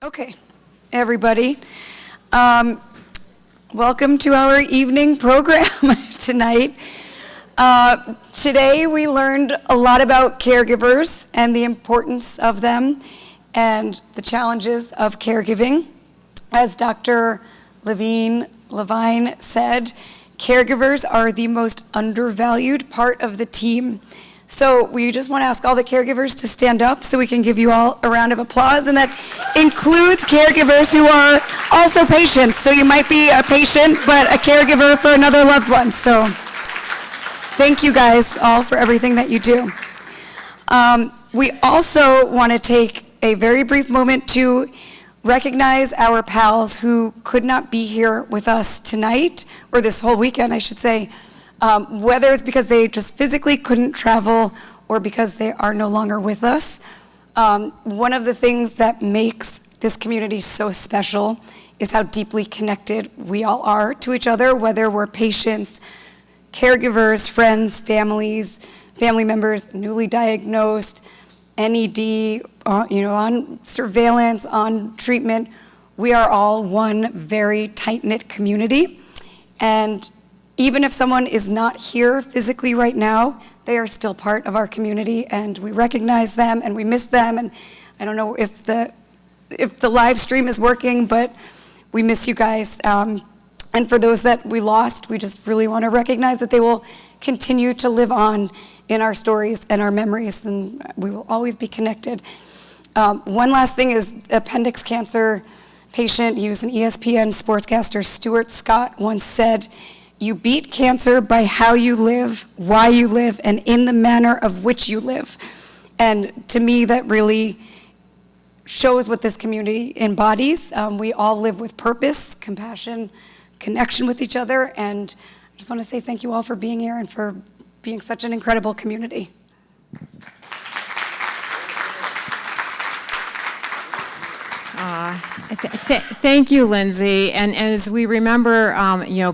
Okay, everybody. Welcome to our evening program tonight. Today we learned a lot about caregivers and the importance of them and the challenges of caregiving. As Dr. Levine said, caregivers are the most undervalued part of the team. So we just want to ask all the caregivers to stand up so we can give you all a round of applause, and that includes caregivers who are also patients. So you might be a patient, but a caregiver for another loved one. So thank you guys all for everything that you do. We also want to take a very brief moment to recognize our pals who could not be here with us tonight, or this whole weekend, I should say. Whether it's because they just physically couldn't travel or because they are no longer with us. One of the things that makes this community so special is how deeply connected we all are to each other, whether we're patients, caregivers, friends, family members, newly diagnosed, NED, on surveillance, on treatment. We are all one very tight-knit community. And even if someone is not here physically right now, they are still part of our community, and we recognize them and we miss them. And I don't know if the live stream is working, but we miss you guys. And for those that we lost, we just really want to recognize that they will continue to live on in our stories and our memories, and we will always be connected. One last thing is appendix cancer patient, he was an ESPN sportscaster, Stuart Scott, once said, "You beat cancer by how you live, why you live, and in the manner of which you live." And to me, that really shows what this community embodies. We all live with purpose, compassion, connection with each other, and I just want to say thank you all for being here and for being such an incredible community. Thank you, Lindsay. And as we remember,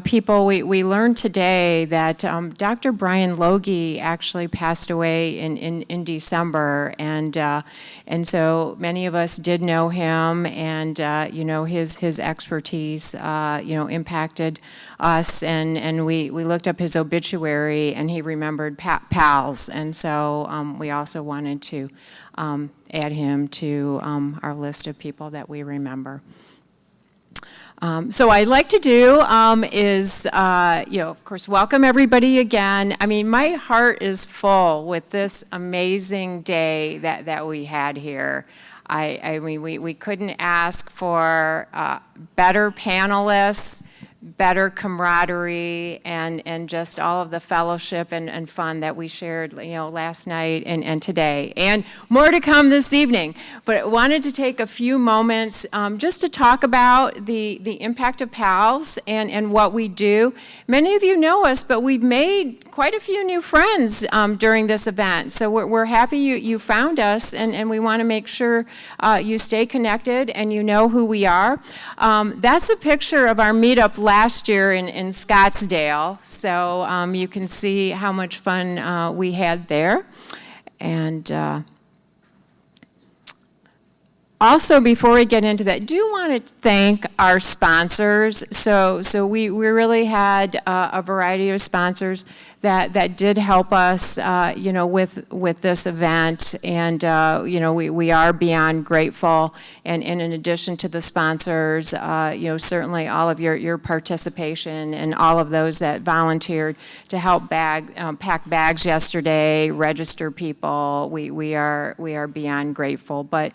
people, we learned today that Dr. Brian Logie actually passed away in December, and so many of us did know him, and his expertise, impacted us, and we looked up his obituary, and he remembered pals, and so we also wanted to add him to our list of people that we remember. So what I'd like to do is, of course, welcome everybody again. I mean, my heart is full with this amazing day that we had here. I mean, we couldn't ask for better panelists, better camaraderie, and just all of the fellowship and fun that we shared, last night and today, and more to come this evening. But I wanted to take a few moments just to talk about the impact of PALS and what we do. Many of you know us, but we've made quite a few new friends during this event. So we're happy you found us, and we want to make sure you stay connected and you know who we are. That's a picture of our meetup last year in Scottsdale, so you can see how much fun we had there. And also, before we get into that, do want to thank our sponsors. So we really had a variety of sponsors that did help us, with this event, and we are beyond grateful. And in addition to the sponsors, certainly all of your participation and all of those that volunteered to help pack bags yesterday, register people. We are beyond grateful. But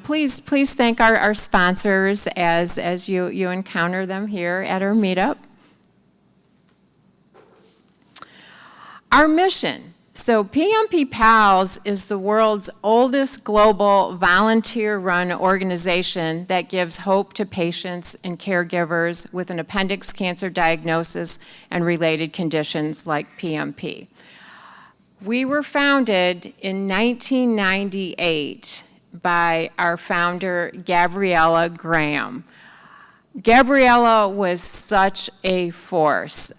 please thank our sponsors as you encounter them here at our meetup. Our mission. So PMP Pals is the world's oldest global volunteer-run organization that gives hope to patients and caregivers with an appendix cancer diagnosis and related conditions like PMP. We were founded in 1998 by our founder, Gabriella Graham. Gabriella was such a force.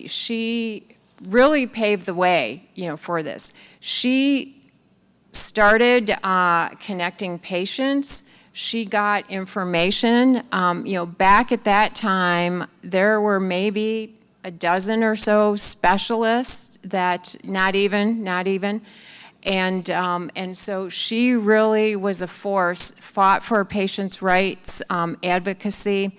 She really paved the way, for this. She started connecting patients. she got information. Back at that time, there were maybe a dozen or so specialists that, not even. And so she really was a force, fought for patients' rights, advocacy,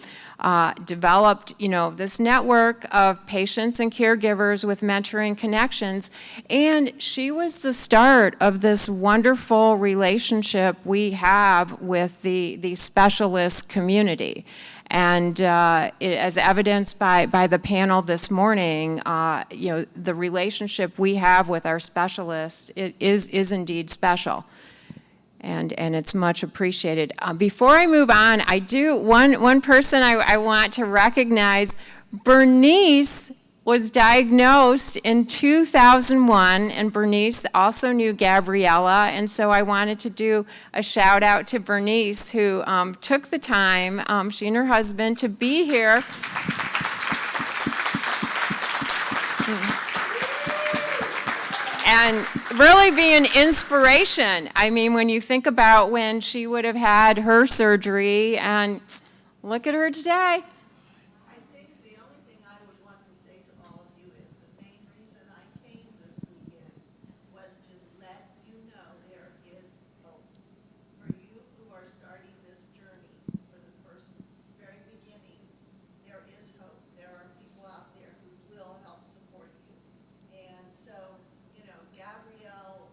developed, this network of patients and caregivers with mentoring connections. And she was the start of this wonderful relationship we have with the specialist community. And as evidenced by the panel this morning, the relationship we have with our specialists is indeed special. And it's much appreciated. Before I move on, I do, one person I want to recognize. Bernice was diagnosed in 2001, and Bernice also knew Gabriella, and so I wanted to do a shout out to Bernice, who took the time, she and her husband, to be here. And really be an inspiration. I mean, when you think about when she would have had her surgery, and look at her today. I think the only thing I would want to say to all of you is the main reason I came this weekend was to let you know there is hope. For you who are starting this journey for the first, very beginnings, there is hope. There are people out there who will help support you. And so, Gabrielle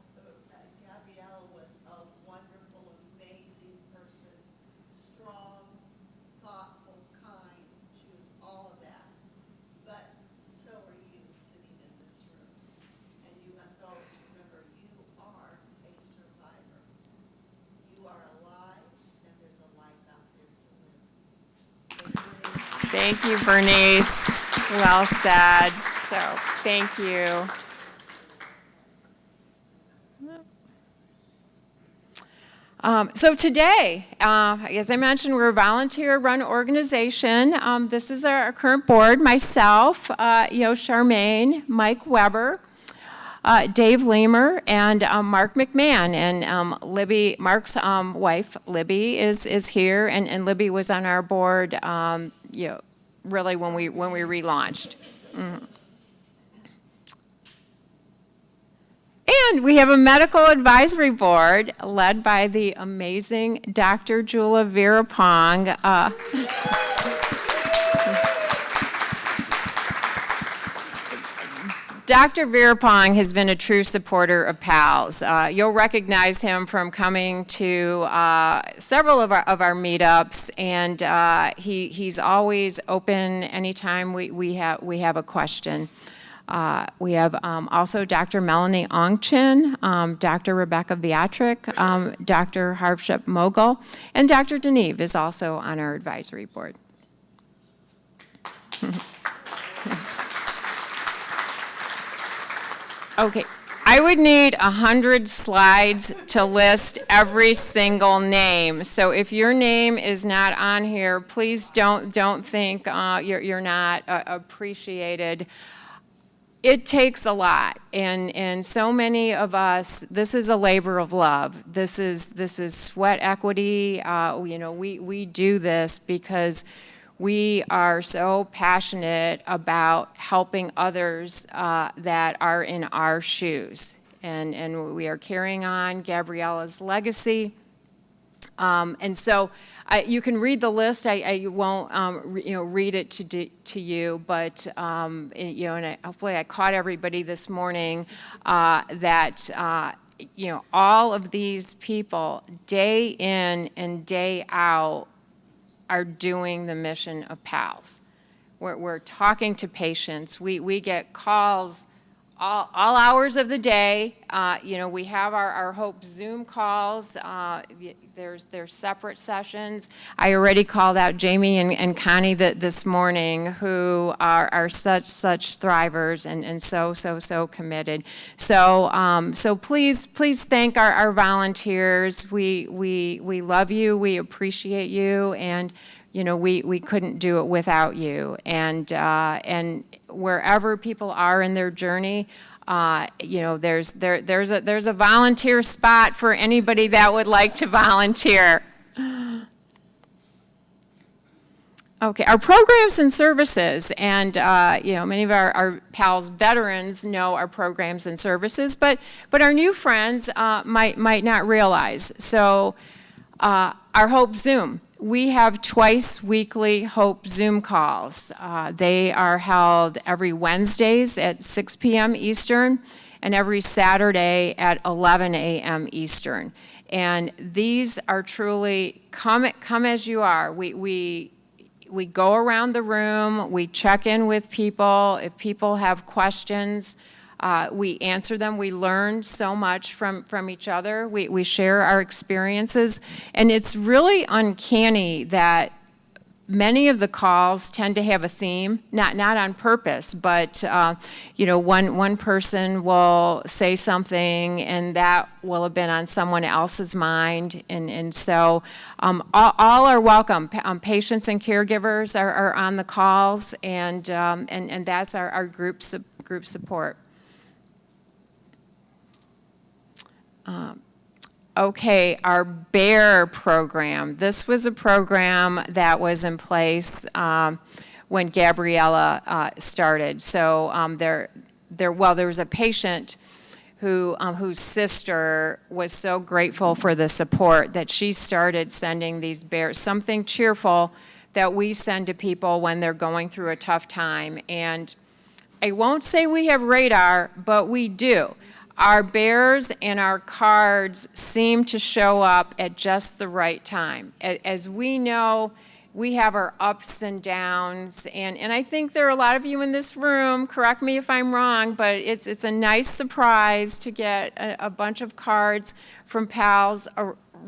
was a wonderful, amazing person, strong, thoughtful, kind. She was all of that. But so are you sitting in this room. And you must always remember you are a survivor. You are alive, and there's a life out there to live. Thank you, Bernice. Well said. So, thank you. So today, as I mentioned, we're a volunteer-run organization. This is our current board: myself, Charmaine, Mike Weber, Dave Leamer, and Mark McMahon. And Libby, Mark's wife, Libby, is here, and Libby was on our board, really when we relaunched. Mm-hmm. And we have a medical advisory board led by the amazing Dr. Jula Virapong. Dr. Virapong has been a true supporter of PALS. You'll recognize him from coming to several of our meetups, and he's always open anytime we have a question. We have also Dr. Melanie Ongchin, Dr. Rebecca Beatrick, Dr. Harvshep Mogul, and Dr. Deneve is also on our advisory board. Okay, I would need 100 slides to list every single name. So if your name is not on here, please don't think you're not appreciated. It takes a lot, and so many of us, this is a labor of love. This is sweat equity. We do this because we are so passionate about helping others that are in our shoes, and we are carrying on Gabriella's legacy. And so you can read the list. I won't read it to you, but and hopefully I caught everybody this morning that all of these people, day in and day out, are doing the mission of PALS. We're talking to patients. We get calls all hours of the day. We have our Hope Zoom calls. There's separate sessions. I already called out Jamie and Connie this morning, who are such thrivers and so committed. So please thank our volunteers. We love you. We appreciate you, and we couldn't do it without you. And wherever people are in their journey, there's a volunteer spot for anybody that would like to volunteer. Okay, our programs and services, and many of our PALS veterans know our programs and services, but our new friends might not realize. So our Hope Zoom. We have twice weekly Hope Zoom calls. They are held every Wednesdays at 6 p.m. Eastern and every Saturday at 11 a.m. Eastern. And these are truly come as you are. We go around the room, we check in with people. If people have questions, we answer them. We learn so much from each other. We share our experiences. And it's really uncanny that many of the calls tend to have a theme, not on purpose, but one person will say something and that will have been on someone else's mind, and so all are welcome. Patients and caregivers are on the calls, and that's our group support. Okay, our BEAR program. This was a program that was in place when Gabriella started. So there was a patient whose sister was so grateful for the support that she started sending these bears, something cheerful that we send to people when they're going through a tough time. And I won't say we have radar, but we do. Our bears and our cards seem to show up at just the right time. As we know, we have our ups and downs, and I think there are a lot of you in this room, correct me if I'm wrong, but it's a nice surprise to get a bunch of cards from PALS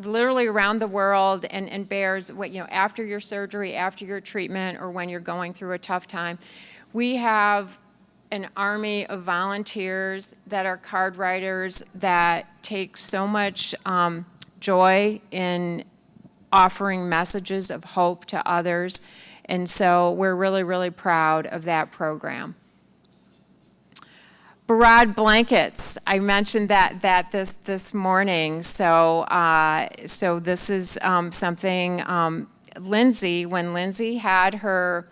literally around the world, and bears, after your surgery, after your treatment, or when you're going through a tough time. We have an army of volunteers that are card writers that take so much joy in offering messages of hope to others. And so we're really, really proud of that program. Barad blankets, I mentioned that this morning. So this is something Lindsay, when Lindsay had her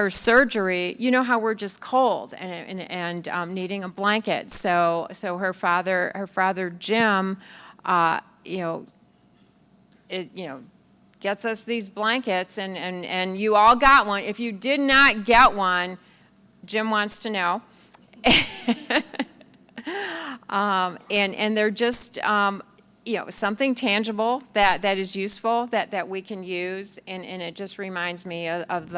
surgery, you know how we're just cold and needing a blanket. So her father Jim, gets us these blankets, and you all got one. If you did not get one, Jim wants to know. And they're just something tangible that is useful that we can use, and it just reminds me of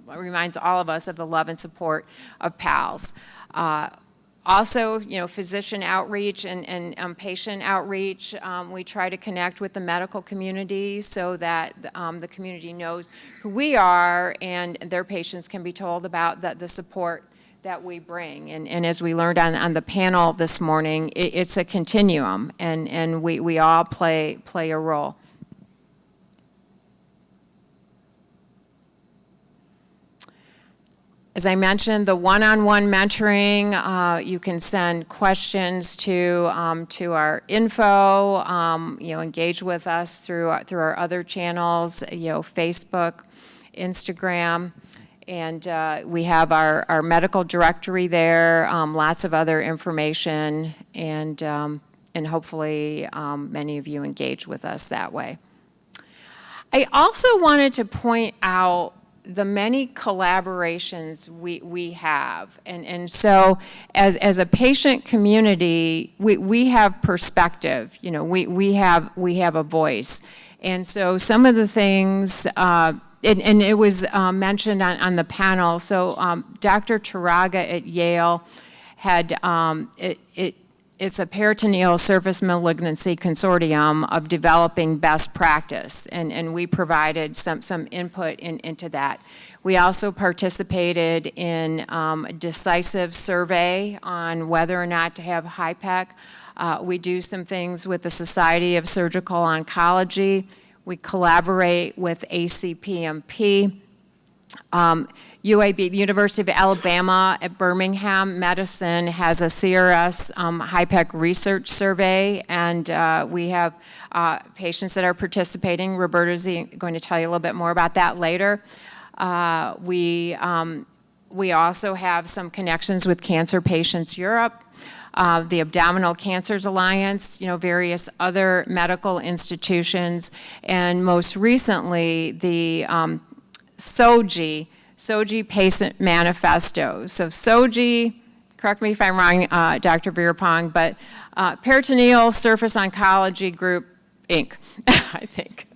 reminds all of us of the love and support of PALS. Also, physician outreach and patient outreach. We try to connect with the medical community so that the community knows who we are, and their patients can be told about the support that we bring. And as we learned on the panel this morning, it's a continuum, and we all play a role. As I mentioned, the one-on-one mentoring, you can send questions to our info, engage with us through our other channels, Facebook, Instagram. And we have our medical directory there, lots of other information, and hopefully many of you engage with us that way. I also wanted to point out the many collaborations we have, and so as a patient community, we have perspective. We have a voice, and so some of the things. And it was mentioned on the panel. So Dr. Taraga at Yale had, it's a peritoneal surface malignancy consortium of developing best practice, and we provided some input into that. We also participated in a decisive survey on whether or not to have HIPEC. We do some things with the Society of Surgical Oncology. We collaborate with ACPMP, UAB, the University of Alabama at Birmingham Medicine has a CRS HIPEC research survey, and we have patients that are participating. Roberta's going to tell you a little bit more about that later. We also have some connections with Cancer Patients Europe, the Abdominal Cancers Alliance, various other medical institutions, and most recently the SOGI Patient Manifesto. So SOGI, correct me if I'm wrong, Dr. Veerapong, but Peritoneal Surface Oncology Group, Inc., I think.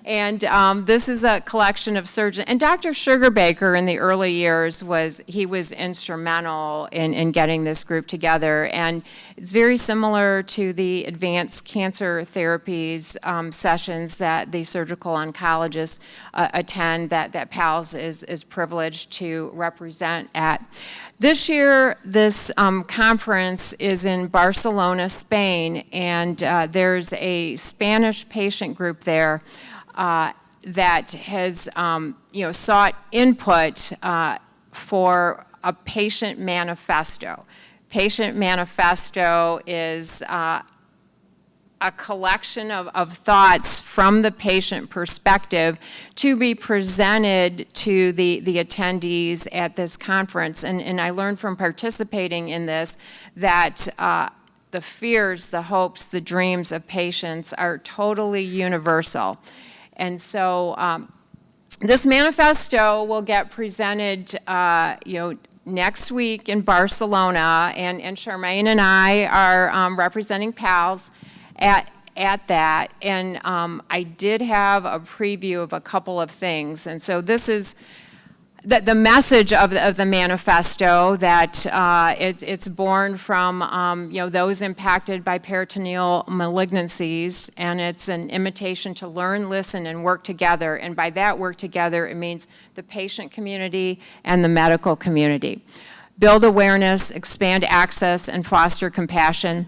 And this is a collection of surgeons. And Dr. Sugarbaker in the early years was instrumental in getting this group together. And it's very similar to the advanced cancer therapies sessions that the surgical oncologists attend that PALS is privileged to represent at. This year, this conference is in Barcelona, Spain, and there's a Spanish patient group there that has, sought input for a patient manifesto. Patient manifesto is a collection of thoughts from the patient perspective to be presented to the attendees at this conference. And I learned from participating in this that the fears, the hopes, the dreams of patients are totally universal. And so this manifesto will get presented, next week in Barcelona, and Charmaine and I are representing PALS at that, and I did have a preview of a couple of things, and so this is the message of the manifesto, that it's born from those impacted by peritoneal malignancies, and it's an invitation to learn, listen, and work together. And by that work together, it means the patient community and the medical community. Build awareness, expand access, and foster compassion.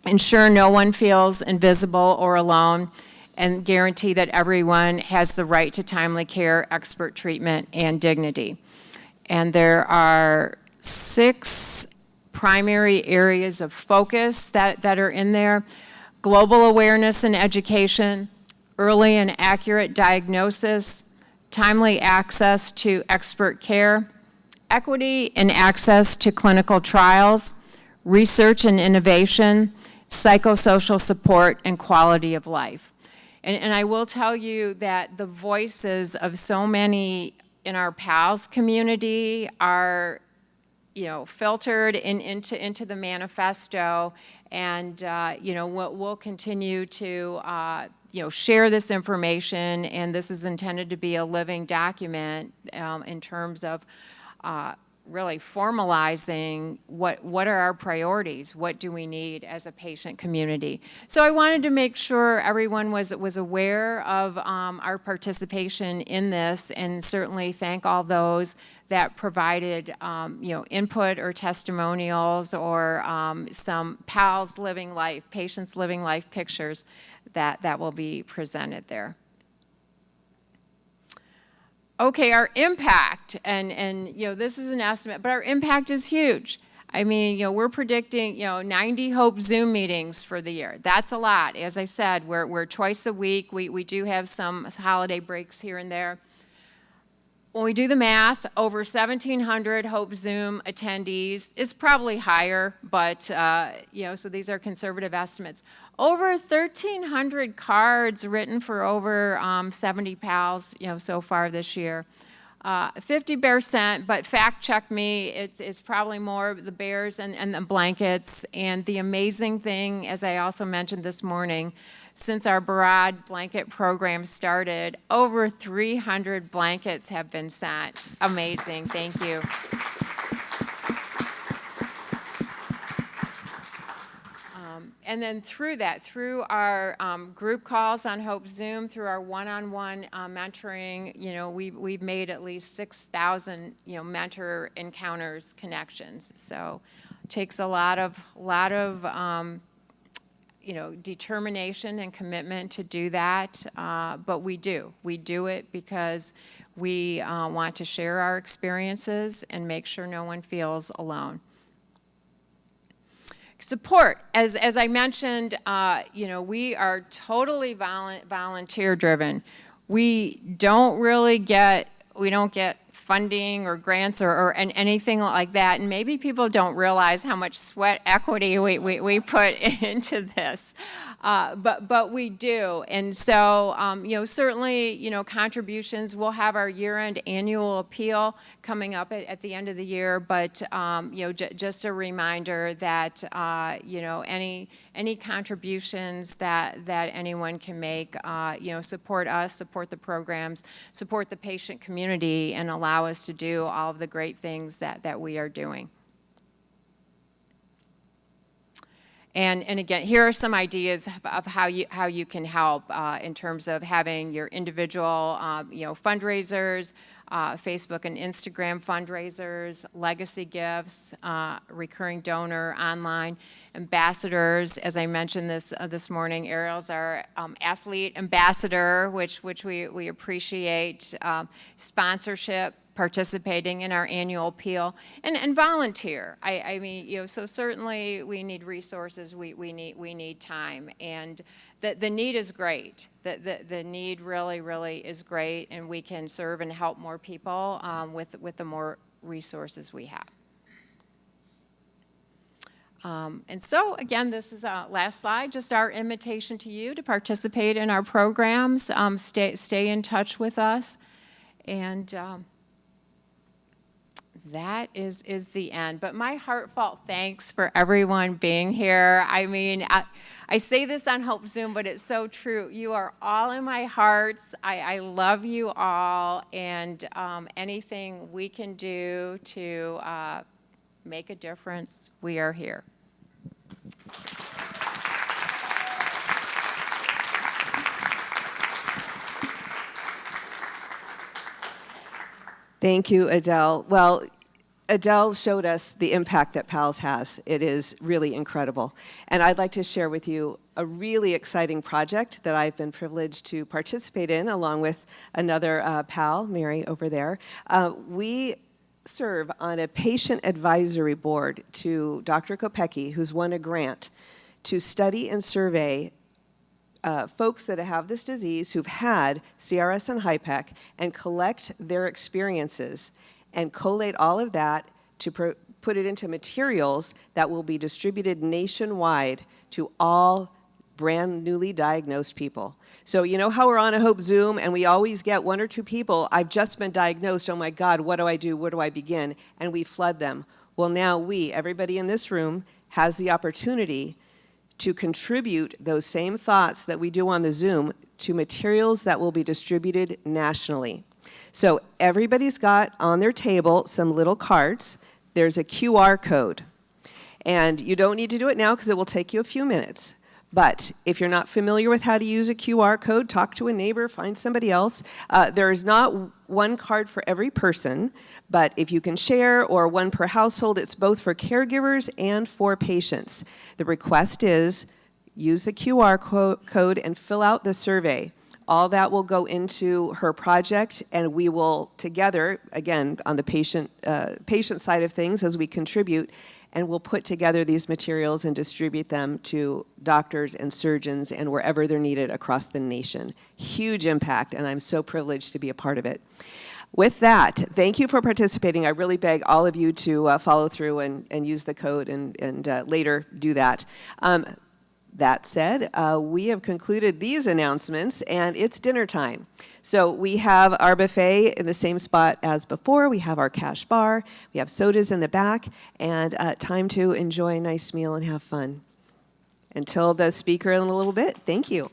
Ensure no one feels invisible or alone, and guarantee that everyone has the right to timely care, expert treatment, and dignity. And there are 6 primary areas of focus that are in there: global awareness and education, early and accurate diagnosis, timely access to expert care, equity and access to clinical trials, research and innovation, psychosocial support, and quality of life. And I will tell you that the voices of so many in our PALS community are, filtered into the manifesto, and we'll continue to share this information, and this is intended to be a living document in terms of really formalizing what are our priorities, what do we need as a patient community. So I wanted to make sure everyone was aware of our participation in this, and certainly thank all those that provided input or testimonials or some PALS living life, patients living life pictures that will be presented there. Okay, our impact, and this is an estimate, but our impact is huge. I mean, we're predicting 90 Hope Zoom meetings for the year. That's a lot. As I said, we're twice a week. We do have some holiday breaks here and there. When we do the math, over 1,700 Hope Zoom attendees. It's probably higher, but so these are conservative estimates. Over 1,300 cards written for over 70 PALS, so far this year. 50 bear sent, but fact check me, it's probably more the bears and the blankets. And the amazing thing, as I also mentioned this morning, since our Barad blanket program started, over 300 blankets have been sent. Amazing, thank you. And then through our group calls on Hope Zoom, through our one-on-one mentoring, we've made at least 6,000 mentor encounters, connections. So it takes a lot of determination and commitment to do that, but we do. We do it because we want to share our experiences and make sure no one feels alone. Support, as I mentioned, we are totally volunteer driven. We don't get funding or grants or anything like that, and maybe people don't realize how much sweat equity we put into this, but we do. And so certainly contributions. We'll have our year-end annual appeal coming up at the end of the year, but just a reminder that any contributions that anyone can make, support us, support the programs, support the patient community, and allow us to do all of the great things that we are doing. And again, here are some ideas of how you can help in terms of having your individual fundraisers, Facebook and Instagram fundraisers, legacy gifts, recurring donor, online ambassadors. As I mentioned this morning, Ariel's our athlete ambassador, which we appreciate. Sponsorship, participating in our annual appeal, and volunteer. I mean, so certainly we need resources, we need time, and the need is great. The need really is great, and we can serve and help more people with the more resources we have. And so, again, this is our last slide, just our invitation to you to participate in our programs, stay in touch with us, and that is the end. But my heartfelt thanks for everyone being here. I mean, I say this on Hope Zoom, but it's so true. You are all in my hearts. I love you all, and anything we can do to make a difference, we are here. Thank you, Adele. Well, Adele showed us the impact that PALS has. It is really incredible. And I'd like to share with you a really exciting project that I've been privileged to participate in, along with another pal, Mary, over there. We serve on a patient advisory board to Dr. Kopecki, who's won a grant to study and survey folks that have this disease who've had CRS and HIPEC and collect their experiences and collate all of that to put it into materials that will be distributed nationwide to all brand newly diagnosed people. So you know how we're on a Hope Zoom and we always get one or two people, I've just been diagnosed, oh my God, what do I do, where do I begin? And we flood them. Well, now everybody in this room, has the opportunity to contribute those same thoughts that we do on the Zoom to materials that will be distributed nationally. So everybody's got on their table some little cards. There's a QR code. And you don't need to do it now because it will take you a few minutes. But if you're not familiar with how to use a QR code, talk to a neighbor, find somebody else. There is not one card for every person, but if you can share, or one per household, it's both for caregivers and for patients. The request is use the QR code and fill out the survey. All that will go into her project, and we will together, again, on the patient side of things as we contribute, and we'll put together these materials and distribute them to doctors and surgeons and wherever they're needed across the nation. Huge impact, and I'm so privileged to be a part of it. With that, thank you for participating. I really beg all of you to follow through and use the code and later do that. That said, we have concluded these announcements, and it's dinner time. So we have our buffet in the same spot as before. We have our cash bar. We have sodas in the back, and time to enjoy a nice meal and have fun. Until the speaker in a little bit, thank you.